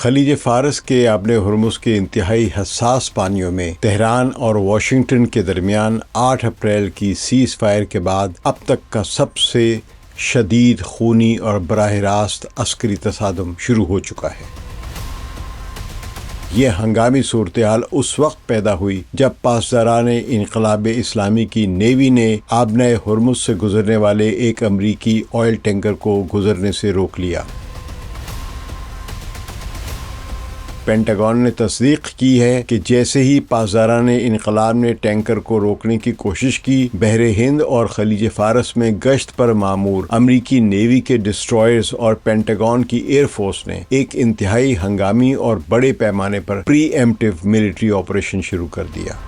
خلیج فارس کے آبِ ہرمز کے انتہائی حساس پانیوں میں تہران اور واشنگٹن کے درمیان 8 اپریل کی سیز فائر کے بعد اب تک کا سب سے شدید خونی اور براہ راست عسکری تصادم شروع ہو چکا ہے۔ یہ ہنگامی صورتحال اس وقت پیدا ہوئی جب پاسداران انقلاب اسلامی کی نیوی نے آبِ ہرمز سے گزرنے والے ایک امریکی آئل ٹینکر کو گزرنے سے روک لیا۔ پینٹاگون نے تصدیق کی ہے کہ جیسے ہی پاسداران انقلاب نے ٹینکر کو روکنے کی کوشش کی، بحر ہند اور خلیج فارس میں گشت پر مامور امریکی نیوی کے ڈسٹرائرز اور پینٹاگون کی ایئر فورس نے ایک انتہائی ہنگامی اور بڑے پیمانے پر پری ایمپٹیو ملٹری آپریشن شروع کر دیا۔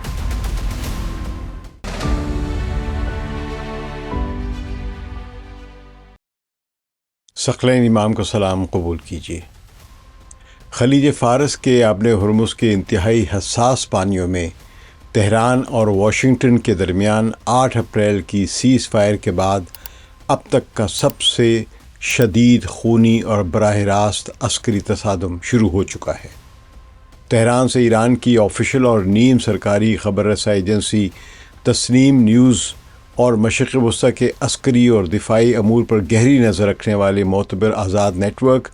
ثقلین امام کو سلام قبول کیجیے۔ خلیج فارس کے آبِ ہرمز کے انتہائی حساس پانیوں میں تہران اور واشنگٹن کے درمیان 8 اپریل کی سیز فائر کے بعد اب تک کا سب سے شدید خونی اور براہ راست عسکری تصادم شروع ہو چکا ہے۔ تہران سے ایران کی آفیشل اور نیم سرکاری خبر رسائی ایجنسی تسنیم نیوز اور مشرق وسطیٰ کے عسکری اور دفاعی امور پر گہری نظر رکھنے والے معتبر آزاد network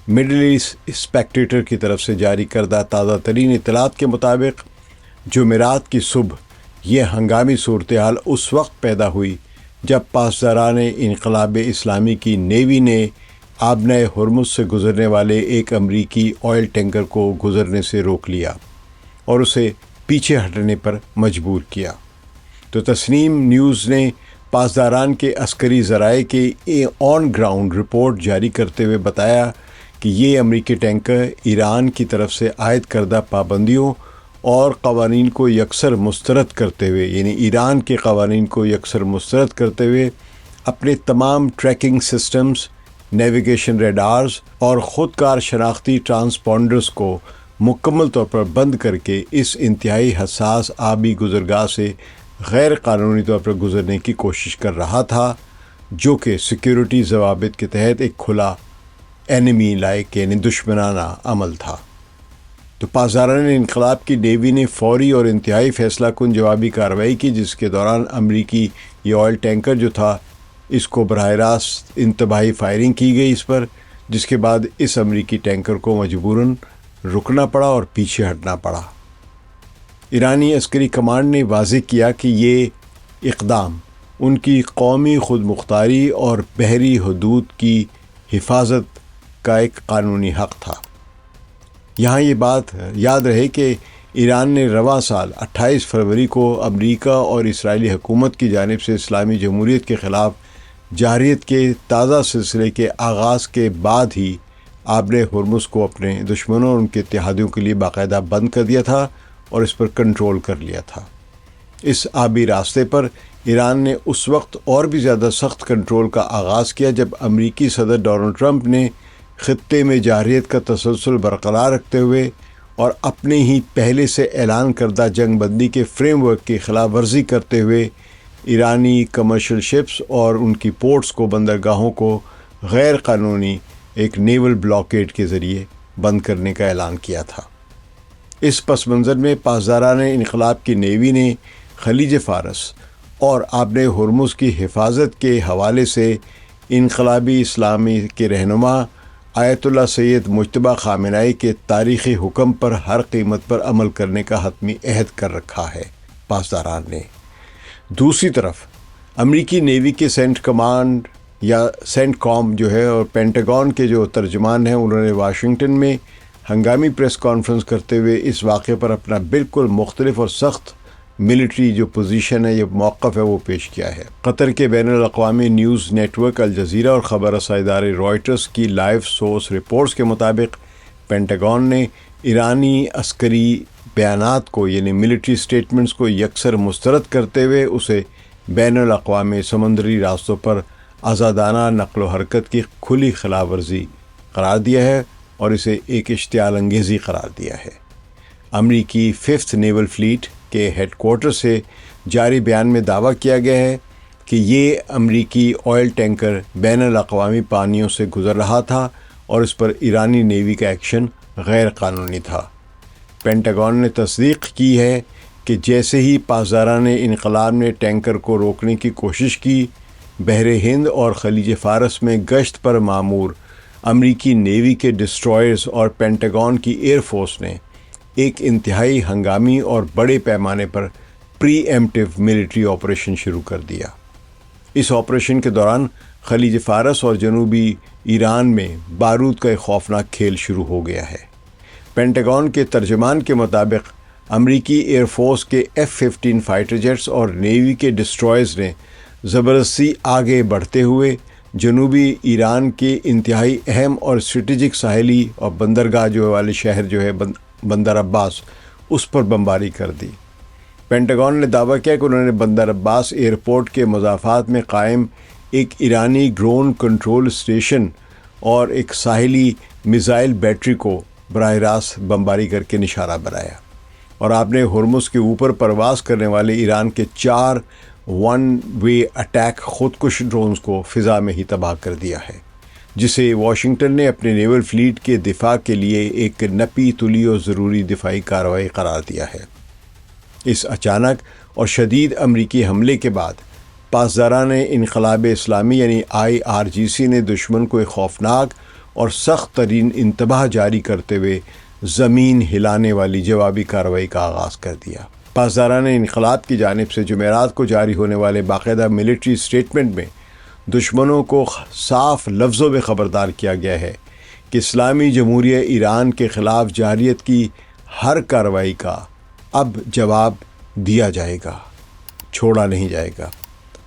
Middle East Spectator کی طرف سے جاری کردہ تازہ ترین اطلاعات کے مطابق جمعرات کی صبح یہ ہنگامی صورتحال اس وقت پیدا ہوئی جب پاسداران انقلاب اسلامی کی نیوی نے آبِ ہرمز سے گزرنے والے ایک امریکی آئل ٹینکر کو گزرنے سے روک لیا اور اسے پیچھے ہٹنے پر مجبور کیا۔ تو تسنیم نیوز نے پاسداران کے عسکری ذرائع کی آن گراؤنڈ رپورٹ جاری کرتے ہوئے بتایا کہ یہ امریکی ٹینکر ایران کی طرف سے عائد کردہ پابندیوں اور قوانین کو یکسر مسترد کرتے ہوئے، یعنی ایران کے قوانین کو یکسر مسترد کرتے ہوئے، اپنے تمام ٹریکنگ سسٹمز، نیویگیشن ریڈارز اور خود کار شناختی ٹرانسپونڈرز کو مکمل طور پر بند کر کے اس انتہائی حساس آبی گزرگاہ سے غیر قانونی طور پر گزرنے کی کوشش کر رہا تھا، جو کہ سیکیورٹی ضوابط کے تحت ایک کھلا اینمی لائک یعنی دشمنانہ عمل تھا۔ تو پاسداران انقلاب کی نیوی نے فوری اور انتہائی فیصلہ کن جوابی کارروائی کی، جس کے دوران امریکی یہ آئل ٹینکر جو تھا اس کو براہ راست انتباہی فائرنگ کی گئی اس پر، جس کے بعد اس امریکی ٹینکر کو مجبوراً رکنا پڑا اور پیچھے ہٹنا پڑا۔ ایرانی عسکری کمانڈ نے واضح کیا کہ یہ اقدام ان کی قومی خود مختاری اور بحری حدود کی حفاظت کا ایک قانونی حق تھا۔ یہاں یہ بات یاد رہے کہ ایران نے رواں سال 28 فروری کو امریکہ اور اسرائیلی حکومت کی جانب سے اسلامی جمہوریت کے خلاف جارحیت کے تازہ سلسلے کے آغاز کے بعد ہی آبِ ہرمز کو اپنے دشمنوں اور ان کے اتحادیوں کے لیے باقاعدہ بند کر دیا تھا اور اس پر کنٹرول کر لیا تھا۔ اس آبی راستے پر ایران نے اس وقت اور بھی زیادہ سخت کنٹرول کا آغاز کیا جب امریکی صدر ڈونلڈ ٹرمپ نے خطے میں جارحیت کا تسلسل برقرار رکھتے ہوئے اور اپنے ہی پہلے سے اعلان کردہ جنگ بندی کے فریم ورک کی خلاف ورزی کرتے ہوئے ایرانی کمرشل شپس اور ان کی پورٹس کو، بندرگاہوں کو غیر قانونی ایک نیول بلاکیڈ کے ذریعے بند کرنے کا اعلان کیا تھا۔ اس پس منظر میں پاسداران انقلاب کی نیوی نے خلیج فارس اور آبِ ہرمز کی حفاظت کے حوالے سے انقلابی اسلامی کے رہنما آیت اللہ سید مجتبیٰ خامنہ ای کے تاریخی حکم پر ہر قیمت پر عمل کرنے کا حتمی عہد کر رکھا ہے پاسداران نے۔ دوسری طرف امریکی نیوی کے سینٹ کمانڈ یا سینٹ کام جو ہے اور پینٹاگون کے جو ترجمان ہیں، انہوں نے واشنگٹن میں ہنگامی پریس کانفرنس کرتے ہوئے اس واقعے پر اپنا بالکل مختلف اور سخت ملٹری جو پوزیشن ہے، یہ موقف ہے، وہ پیش کیا ہے۔ قطر کے بین الاقوامی نیوز نیٹ ورک الجزیرہ اور خبر رسائی ادارے رائٹرز کی لائیو سورس رپورٹس کے مطابق پینٹاگون نے ایرانی عسکری بیانات کو، یعنی ملٹری سٹیٹمنٹس کو یکسر مسترد کرتے ہوئے اسے بین الاقوامی سمندری راستوں پر آزادانہ نقل و حرکت کی کھلی خلاف ورزی قرار دیا ہے اور اسے ایک اشتعال انگیزی قرار دیا ہے۔ امریکی 5th نیول فلیٹ کے ہیڈ کوارٹر سے جاری بیان میں دعویٰ کیا گیا ہے کہ یہ امریکی آئل ٹینکر بین الاقوامی پانیوں سے گزر رہا تھا اور اس پر ایرانی نیوی کا ایکشن غیر قانونی تھا۔ پینٹاگون نے تصدیق کی ہے کہ جیسے ہی پاسداران انقلاب نے ٹینکر کو روکنے کی کوشش کی، بحر ہند اور خلیج فارس میں گشت پر مامور امریکی نیوی کے ڈسٹرائرز اور پینٹاگون کی ایئر فورس نے ایک انتہائی ہنگامی اور بڑے پیمانے پر پری ایمپٹیو ملٹری آپریشن شروع کر دیا۔ اس آپریشن کے دوران خلیج فارس اور جنوبی ایران میں بارود کا ایک خوفناک کھیل شروع ہو گیا ہے۔ پینٹاگون کے ترجمان کے مطابق امریکی ایئر فورس کے F-15 فائٹر جیٹس اور نیوی کے ڈسٹرائرز نے زبردستی آگے بڑھتے ہوئے جنوبی ایران کے انتہائی اہم اور اسٹریٹجک ساحلی اور بندرگاہ والے شہر جو ہے بندر عباس، اس پر بمباری کر دی۔ پینٹاگون نے دعویٰ کیا کہ انہوں نے بندر عباس ایئرپورٹ کے مضافات میں قائم ایک ایرانی ڈرون کنٹرول اسٹیشن اور ایک ساحلی میزائل بیٹری کو براہ راست بمباری کر کے نشانہ بنایا، اور آپ نے ہرمز کے اوپر پرواز کرنے والے ایران کے 4 ون وے اٹیک خودکش ڈرونز کو فضا میں ہی تباہ کر دیا ہے، جسے واشنگٹن نے اپنے نیول فلیٹ کے دفاع کے لیے ایک نپی تلی اور ضروری دفاعی کارروائی قرار دیا ہے۔ اس اچانک اور شدید امریکی حملے کے بعد پاسداران انقلاب اسلامی یعنی IRGC نے دشمن کو ایک خوفناک اور سخت ترین انتباہ جاری کرتے ہوئے زمین ہلانے والی جوابی کارروائی کا آغاز کر دیا۔ پاسداران انقلاب کی جانب سے جمعرات کو جاری ہونے والے باقاعدہ ملٹری اسٹیٹمنٹ میں دشمنوں کو صاف لفظوں میں خبردار کیا گیا ہے کہ اسلامی جمہوریہ ایران کے خلاف جاریت کی ہر کارروائی کا اب جواب دیا جائے گا، چھوڑا نہیں جائے گا۔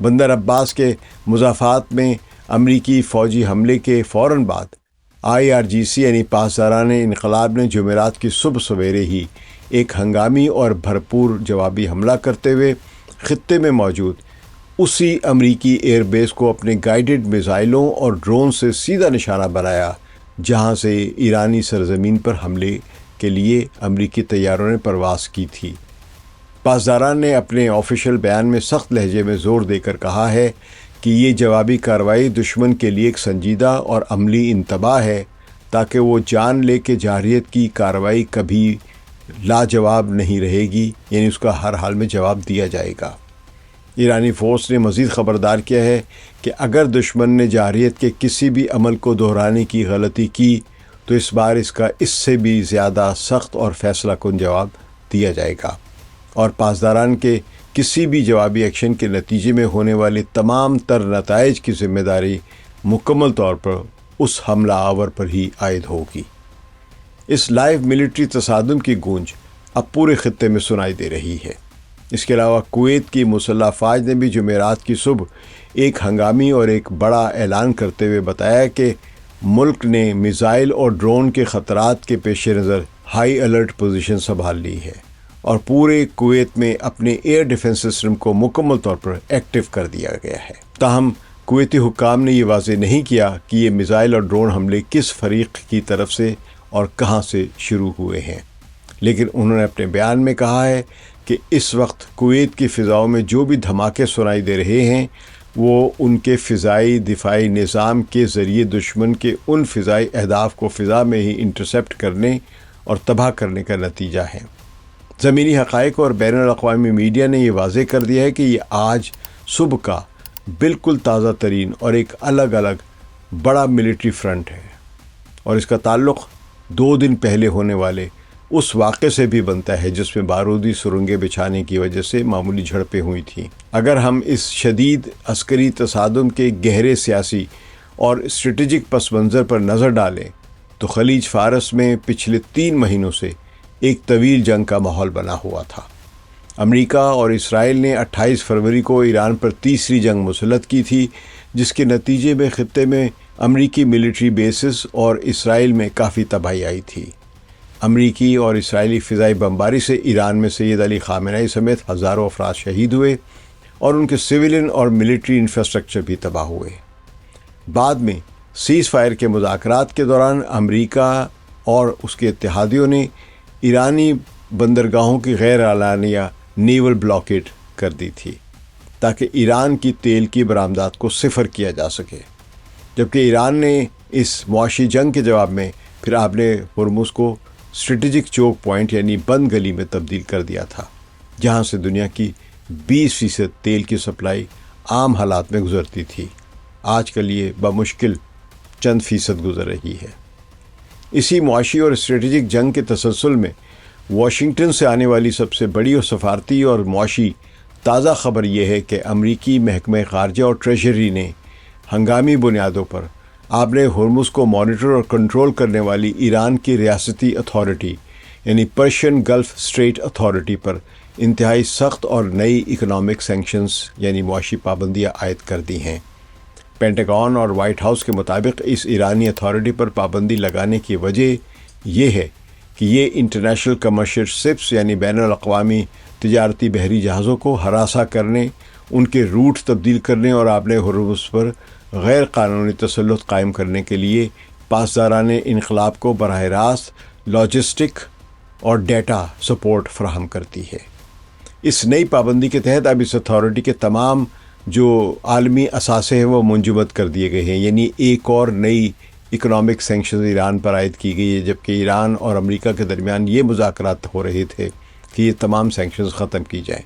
بندر عباس کے مضافات میں امریکی فوجی حملے کے فوراً بعد IRGC یعنی پاسداران انقلاب نے جمعرات کی صبح سویرے ہی ایک ہنگامی اور بھرپور جوابی حملہ کرتے ہوئے خطے میں موجود اسی امریکی ایئر بیس کو اپنے گائیڈڈ میزائلوں اور ڈرون سے سیدھا نشانہ بنایا، جہاں سے ایرانی سرزمین پر حملے کے لیے امریکی طیاروں نے پرواز کی تھی۔ پاسداران نے اپنے آفیشیل بیان میں سخت لہجے میں زور دے کر کہا ہے کہ یہ جوابی کارروائی دشمن کے لیے ایک سنجیدہ اور عملی انتباہ ہے، تاکہ وہ جان لے کہ جارحیت کی کارروائی کبھی لاجواب نہیں رہے گی، یعنی اس کا ہر حال میں جواب دیا جائے گا۔ ایرانی فورس نے مزید خبردار کیا ہے کہ اگر دشمن نے جارحیت کے کسی بھی عمل کو دہرانے کی غلطی کی تو اس بار اس کا اس سے بھی زیادہ سخت اور فیصلہ کن جواب دیا جائے گا، اور پاسداران کے کسی بھی جوابی ایکشن کے نتیجے میں ہونے والے تمام تر نتائج کی ذمہ داری مکمل طور پر اس حملہ آور پر ہی عائد ہوگی۔ اس لائیو ملٹری تصادم کی گونج اب پورے خطے میں سنائی دے رہی ہے۔ اس کے علاوہ کویت کی مسلح افواج نے بھی جمعرات کی صبح ایک ہنگامی اور ایک بڑا اعلان کرتے ہوئے بتایا کہ ملک نے میزائل اور ڈرون کے خطرات کے پیش نظر ہائی الرٹ پوزیشن سنبھال لی ہے اور پورے کویت میں اپنے ایئر ڈیفنس سسٹم کو مکمل طور پر ایکٹیو کر دیا گیا ہے۔ تاہم کویتی حکام نے یہ واضح نہیں کیا کہ یہ میزائل اور ڈرون حملے کس فریق کی طرف سے اور کہاں سے شروع ہوئے ہیں، لیکن انہوں نے اپنے بیان میں کہا ہے کہ اس وقت کویت کی فضاؤں میں جو بھی دھماکے سنائی دے رہے ہیں وہ ان کے فضائی دفاعی نظام کے ذریعے دشمن کے ان فضائی اہداف کو فضا میں ہی انٹرسیپٹ کرنے اور تباہ کرنے کا نتیجہ ہے۔ زمینی حقائق اور بین الاقوامی میڈیا نے یہ واضح کر دیا ہے کہ یہ آج صبح کا بالکل تازہ ترین اور ایک الگ بڑا ملٹری فرنٹ ہے، اور اس کا تعلق 2 دن پہلے ہونے والے اس واقعے سے بھی بنتا ہے جس میں بارودی سرنگیں بچھانے کی وجہ سے معمولی جھڑپیں ہوئی تھیں۔ اگر ہم اس شدید عسکری تصادم کے گہرے سیاسی اور اسٹریٹجک پس منظر پر نظر ڈالیں تو خلیج فارس میں پچھلے 3 مہینوں سے ایک طویل جنگ کا ماحول بنا ہوا تھا۔ امریکہ اور اسرائیل نے 28 فروری کو ایران پر تیسری جنگ مسلط کی تھی، جس کے نتیجے میں خطے میں امریکی ملٹری بیسز اور اسرائیل میں کافی تباہی آئی تھی۔ امریکی اور اسرائیلی فضائی بمباری سے ایران میں سید علی خامنہئی سمیت ہزاروں افراد شہید ہوئے اور ان کے سویلین اور ملٹری انفراسٹرکچر بھی تباہ ہوئے۔ بعد میں سیز فائر کے مذاکرات کے دوران امریکہ اور اس کے اتحادیوں نے ایرانی بندرگاہوں کی غیر اعلانیہ نیول بلاکیٹ کر دی تھی تاکہ ایران کی تیل کی برآمدات کو صفر کیا جا سکے، جبکہ ایران نے اس معاشی جنگ کے جواب میں پھر آپ نے ہرمز کو اسٹریٹجک چوک پوائنٹ یعنی بند گلی میں تبدیل کر دیا تھا، جہاں سے دنیا کی 20% تیل کی سپلائی عام حالات میں گزرتی تھی۔ آج کل یہ بمشکل چند فیصد گزر رہی ہے۔ اسی معاشی اور اسٹریٹجک جنگ کے تسلسل میں واشنگٹن سے آنے والی سب سے بڑی اور سفارتی اور معاشی تازہ خبر یہ ہے کہ امریکی محکمہ خارجہ اور ٹریجری نے ہنگامی بنیادوں پر آپ نے ہرمز کو مانیٹر اور کنٹرول کرنے والی ایران کی ریاستی اتھارٹی یعنی پرشین گلف اسٹریٹ اتھارٹی پر انتہائی سخت اور نئی اکنامک سینکشنز یعنی معاشی پابندیاں عائد کر دی ہیں۔ پینٹاگون اور وائٹ ہاؤس کے مطابق اس ایرانی اتھارٹی پر پابندی لگانے کی وجہ یہ ہے کہ یہ انٹرنیشنل کمرشل شپس یعنی بین الاقوامی تجارتی بحری جہازوں کو ہراساں کرنے، ان کے روٹ تبدیل کرنے اور آبِ ہرمز پر غیر قانونی تسلط قائم کرنے کے لیے پاسدارانہ انقلاب کو براہ راست لاجسٹک اور ڈیٹا سپورٹ فراہم کرتی ہے۔ اس نئی پابندی کے تحت اب اس اتھارٹی کے تمام جو عالمی اثاثے ہیں وہ منجمد کر دیے گئے ہیں، یعنی ایک اور نئی اکنامک سینکشنز ایران پر عائد کی گئی ہے، جبکہ ایران اور امریکہ کے درمیان یہ مذاکرات ہو رہے تھے کہ یہ تمام سینکشنز ختم کی جائیں۔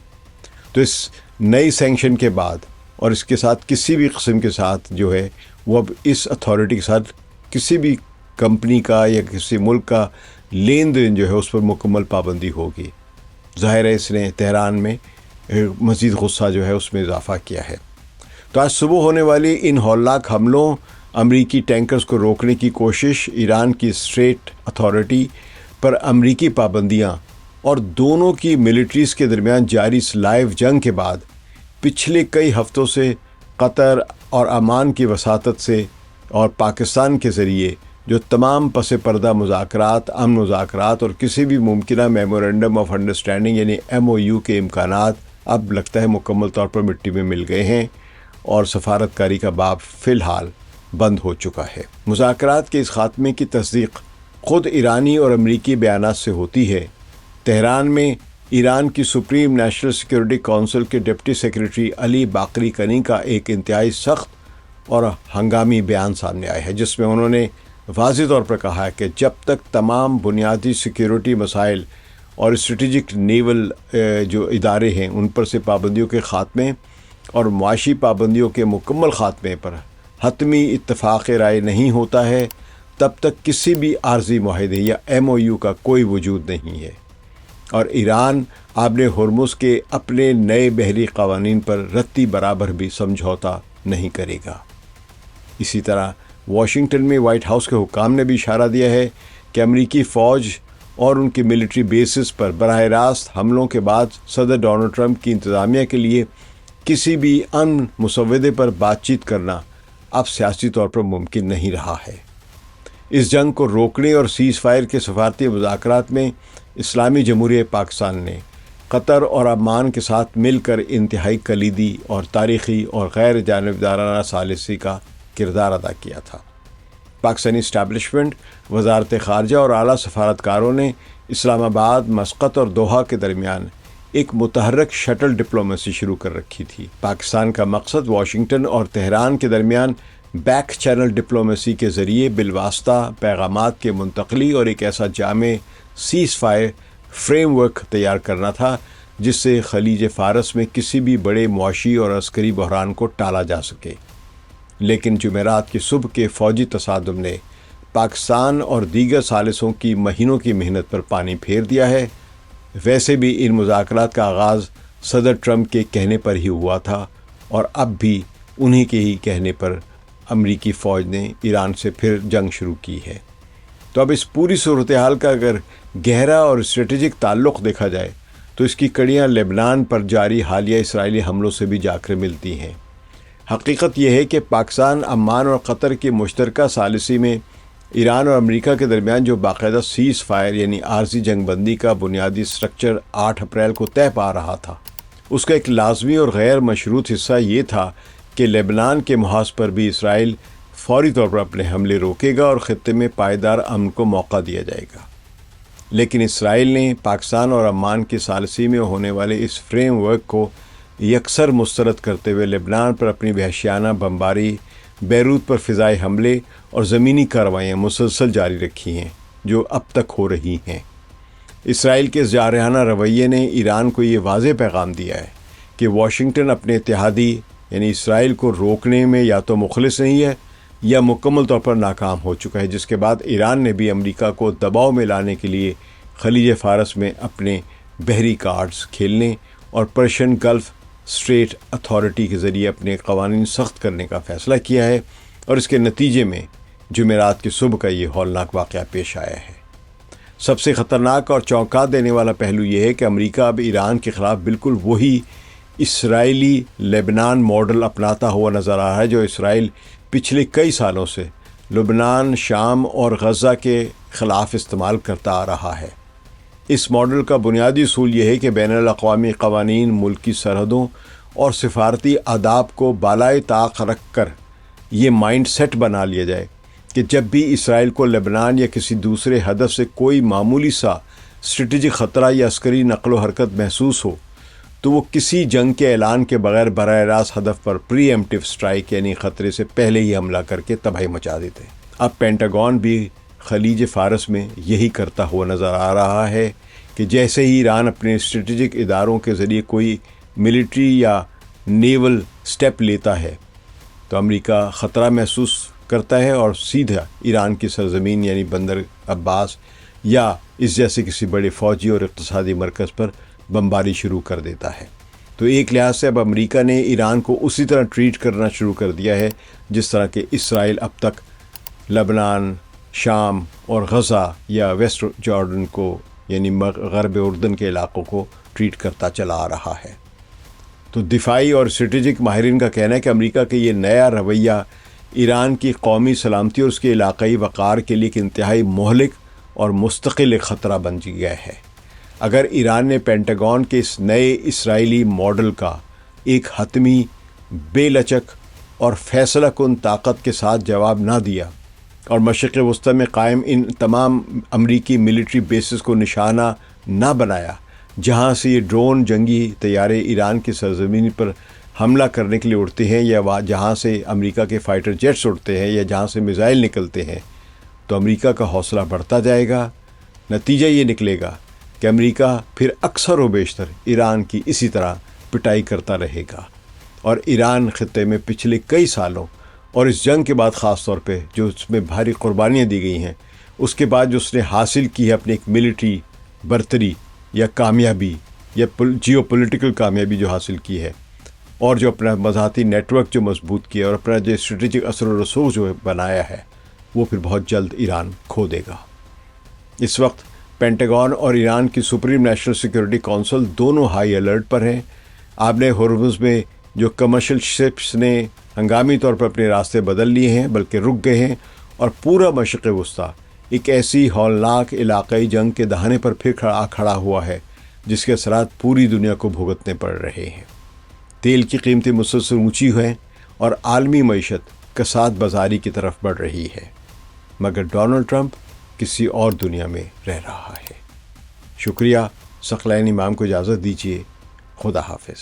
تو اس نئی سینکشن کے بعد اور اس کے ساتھ کسی بھی قسم کے ساتھ جو ہے وہ اب اس اتھارٹی کے ساتھ کسی بھی کمپنی کا یا کسی ملک کا لین دین جو ہے اس پر مکمل پابندی ہوگی۔ ظاہر ہے اس نے تہران میں مزید غصہ جو ہے اس میں اضافہ کیا ہے۔ تو آج صبح ہونے والی ان ہولناک حملوں، امریکی ٹینکرز کو روکنے کی کوشش، ایران کی اسٹریٹ اتھارٹی پر امریکی پابندیاں اور دونوں کی ملٹریز کے درمیان جاری اس لائیو جنگ کے بعد پچھلے کئی ہفتوں سے قطر اور عمان کی وساطت سے اور پاکستان کے ذریعے جو تمام پس پردہ مذاکرات، امن مذاکرات اور کسی بھی ممکنہ میمورنڈم آف انڈرسٹینڈنگ یعنی MOU کے امکانات اب لگتا ہے مکمل طور پر مٹی میں مل گئے ہیں اور سفارتکاری کا باب فی الحال بند ہو چکا ہے۔ مذاکرات کے اس خاتمے کی تصدیق خود ایرانی اور امریکی بیانات سے ہوتی ہے۔ تہران میں ایران کی سپریم نیشنل سیکیورٹی کونسل کے ڈپٹی سیکریٹری علی باقری کنی کا ایک انتہائی سخت اور ہنگامی بیان سامنے آیا ہے، جس میں انہوں نے واضح طور پر کہا ہے کہ جب تک تمام بنیادی سیکیورٹی مسائل اور اسٹریٹجک نیول جو ادارے ہیں ان پر سے پابندیوں کے خاتمے اور معاشی پابندیوں کے مکمل خاتمے پر حتمی اتفاق رائے نہیں ہوتا ہے، تب تک کسی بھی عارضی معاہدے یا MOU کا کوئی وجود نہیں ہے، اور ایران آبِ ہرمز کے اپنے نئے بحری قوانین پر رتی برابر بھی سمجھوتا نہیں کرے گا۔ اسی طرح واشنگٹن میں وائٹ ہاؤس کے حکام نے بھی اشارہ دیا ہے کہ امریکی فوج اور ان کی ملٹری بیسز پر براہ راست حملوں کے بعد صدر ڈونلڈ ٹرمپ کی انتظامیہ کے لیے کسی بھی امن مسودے پر بات چیت کرنا اب سیاسی طور پر ممکن نہیں رہا ہے۔ اس جنگ کو روکنے اور سیز فائر کے سفارتی مذاکرات میں اسلامی جمہوریہ پاکستان نے قطر اور عمان کے ساتھ مل کر انتہائی کلیدی اور تاریخی اور غیر جانبدارانہ ثالثی کا کردار ادا کیا تھا۔ پاکستانی اسٹیبلشمنٹ، وزارت خارجہ اور اعلیٰ سفارتکاروں نے اسلام آباد، مسقط اور دوحہ کے درمیان ایک متحرک شٹل ڈپلومیسی شروع کر رکھی تھی۔ پاکستان کا مقصد واشنگٹن اور تہران کے درمیان بیک چینل ڈپلومیسی کے ذریعے بالواسطہ پیغامات کے منتقلی اور ایک ایسا جامع سیز فائر فریم ورک تیار کرنا تھا جس سے خلیج فارس میں کسی بھی بڑے معاشی اور عسکری بحران کو ٹالا جا سکے۔ لیکن جمعرات کی صبح کے فوجی تصادم نے پاکستان اور دیگر ثالثوں کی مہینوں کی محنت پر پانی پھیر دیا ہے۔ ویسے بھی ان مذاکرات کا آغاز صدر ٹرمپ کے کہنے پر ہی ہوا تھا، اور اب بھی انہی کے ہی کہنے پر امریکی فوج نے ایران سے پھر جنگ شروع کی ہے۔ تو اب اس پوری صورتحال کا اگر گہرا اور اسٹریٹجک تعلق دیکھا جائے تو اس کی کڑیاں لبنان پر جاری حالیہ اسرائیلی حملوں سے بھی جا کر ملتی ہیں۔ حقیقت یہ ہے کہ پاکستان، عمان اور قطر کی مشترکہ ثالثی میں ایران اور امریکہ کے درمیان جو باقاعدہ سیز فائر یعنی عارضی جنگ بندی کا بنیادی سٹرکچر 8 اپریل کو طے پا رہا تھا، اس کا ایک لازمی اور غیر مشروط حصہ یہ تھا کہ لبنان کے محاذ پر بھی اسرائیل فوری طور پر اپنے حملے روکے گا اور خطے میں پائیدار امن کو موقع دیا جائے گا۔ لیکن اسرائیل نے پاکستان اور عمان کی ثالثی میں ہونے والے اس فریم ورک کو یکسر مسترد کرتے ہوئے لبنان پر اپنی وحشیانہ بمباری، بیروت پر فضائی حملے اور زمینی کارروائیاں مسلسل جاری رکھی ہیں جو اب تک ہو رہی ہیں۔ اسرائیل کے اس جارحانہ رویے نے ایران کو یہ واضح پیغام دیا ہے کہ واشنگٹن اپنے اتحادی یعنی اسرائیل کو روکنے میں یا تو مخلص نہیں ہے یا مکمل طور پر ناکام ہو چکا ہے، جس کے بعد ایران نے بھی امریکہ کو دباؤ میں لانے کے لیے خلیج فارس میں اپنے بحری کارڈز کھیلنے اور پرشین گلف اسٹریٹ اتھارٹی کے ذریعے اپنے قوانین سخت کرنے کا فیصلہ کیا ہے، اور اس کے نتیجے میں جمعرات کی صبح کا یہ ہولناک واقعہ پیش آیا ہے۔ سب سے خطرناک اور چونکا دینے والا پہلو یہ ہے کہ امریکہ اب ایران کے خلاف بالکل وہی اسرائیلی لبنان ماڈل اپناتا ہوا نظر آ رہا ہے جو اسرائیل پچھلے کئی سالوں سے لبنان، شام اور غزہ کے خلاف استعمال کرتا آ رہا ہے۔ اس ماڈل کا بنیادی اصول یہ ہے کہ بین الاقوامی قوانین، ملکی سرحدوں اور سفارتی آداب کو بالائے طاق رکھ کر یہ مائنڈ سیٹ بنا لیا جائے کہ جب بھی اسرائیل کو لبنان یا کسی دوسرے ہدف سے کوئی معمولی سا اسٹریٹجک خطرہ یا عسکری نقل و حرکت محسوس ہو تو وہ کسی جنگ کے اعلان کے بغیر براہ راست ہدف پر پری ایمپٹیو اسٹرائک یعنی خطرے سے پہلے ہی حملہ کر کے تباہی مچا دیتے۔ اب پینٹاگون بھی خلیج فارس میں یہی کرتا ہوا نظر آ رہا ہے کہ جیسے ہی ایران اپنے اسٹریٹجک اداروں کے ذریعے کوئی ملٹری یا نیول سٹیپ لیتا ہے تو امریکہ خطرہ محسوس کرتا ہے اور سیدھا ایران کی سرزمین یعنی بندر عباس یا اس جیسے کسی بڑے فوجی اور اقتصادی مرکز پر بمباری شروع کر دیتا ہے۔ تو ایک لحاظ سے اب امریکہ نے ایران کو اسی طرح ٹریٹ کرنا شروع کر دیا ہے جس طرح کہ اسرائیل اب تک لبنان، شام اور غزہ یا ویسٹ جارڈن کو یعنی غرب اردن کے علاقوں کو ٹریٹ کرتا چلا آ رہا ہے۔ تو دفاعی اور اسٹریٹجک ماہرین کا کہنا ہے کہ امریکہ کا یہ نیا رویہ ایران کی قومی سلامتی اور اس کے علاقائی وقار کے لیے ایک انتہائی مہلک اور مستقل ایک خطرہ بن گیا ہے۔ اگر ایران نے پینٹاگون کے اس نئے اسرائیلی ماڈل کا ایک حتمی، بے لچک اور فیصلہ کن طاقت کے ساتھ جواب نہ دیا اور مشرق وسطی میں قائم ان تمام امریکی ملٹری بیسز کو نشانہ نہ بنایا جہاں سے یہ ڈرون جنگی طیارے ایران کی سرزمین پر حملہ کرنے کے لیے اڑتے ہیں یا جہاں سے امریکہ کے فائٹر جیٹس اڑتے ہیں یا جہاں سے میزائل نکلتے ہیں، تو امریکہ کا حوصلہ بڑھتا جائے گا۔ نتیجہ یہ نکلے گا کہ امریکہ پھر اکثر و بیشتر ایران کی اسی طرح پٹائی کرتا رہے گا، اور ایران خطے میں پچھلے کئی سالوں اور اس جنگ کے بعد خاص طور پہ جو اس میں بھاری قربانیاں دی گئی ہیں، اس کے بعد جو اس نے حاصل کی ہے اپنی ایک ملٹری برتری یا کامیابی یا جیو پولیٹیکل کامیابی جو حاصل کی ہے، اور جو اپنا مذاتی نیٹ ورک جو مضبوط کیا اور اپنا جو اسٹریٹجک اثر و رسوخ جو بنایا ہے، وہ پھر بہت جلد ایران کھو دے گا۔ اس وقت پینٹاگون اور ایران کی سپریم نیشنل سیکیورٹی کونسل دونوں ہائی الرٹ پر ہیں۔ آپ نے ہرمز میں جو کمرشل شپس نے ہنگامی طور پر اپنے راستے بدل لیے ہیں بلکہ رک گئے ہیں، اور پورا مشرق وسطی ایک ایسی ہولناک علاقائی جنگ کے دہانے پر پھر کھڑا ہوا ہے جس کے اثرات پوری دنیا کو بھگتنے پڑ رہے ہیں۔ تیل کی قیمتیں مسلسل اونچی ہیں اور عالمی معیشت کساد بازاری کی طرف بڑھ رہی ہے، مگر ڈونلڈ ٹرمپ کسی اور دنیا میں رہ رہا ہے۔ شکریہ۔ ثقلین امام کو اجازت دیجیے۔ خدا حافظ۔